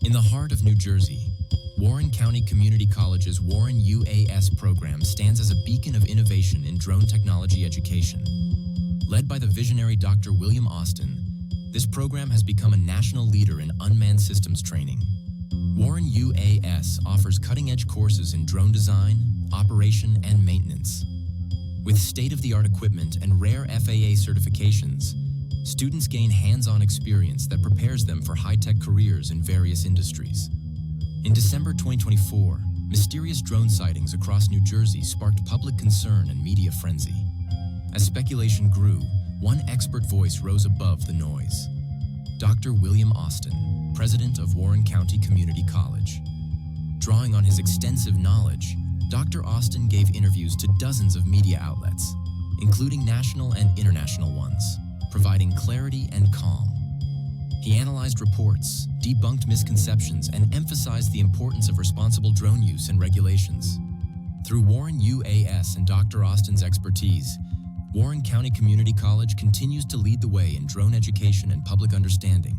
In the heart of New Jersey, Warren County Community College's WarrenUAS program stands as a beacon of innovation in drone technology education. Led by the visionary Dr. William Austin, this program has become a national leader in unmanned systems training. WarrenUAS offers cutting-edge courses in drone design, operation, and maintenance. With state-of-the-art equipment and rare FAA certifications, students gain hands-on experience that prepares them for high-tech careers in various industries. In December 2024, mysterious drone sightings across New Jersey sparked public concern and media frenzy. As speculation grew, one expert voice rose above the noise. Dr. William Austin, president of Warren County Community College. Drawing on his extensive knowledge, Dr. Austin gave interviews to dozens of media outlets, including national and international ones, providing clarity and calm. He analyzed reports, debunked misconceptions, and emphasized the importance of responsible drone use and regulations. Through WarrenUAS and Dr. Austin's expertise, Warren County Community College continues to lead the way in drone education and public understanding.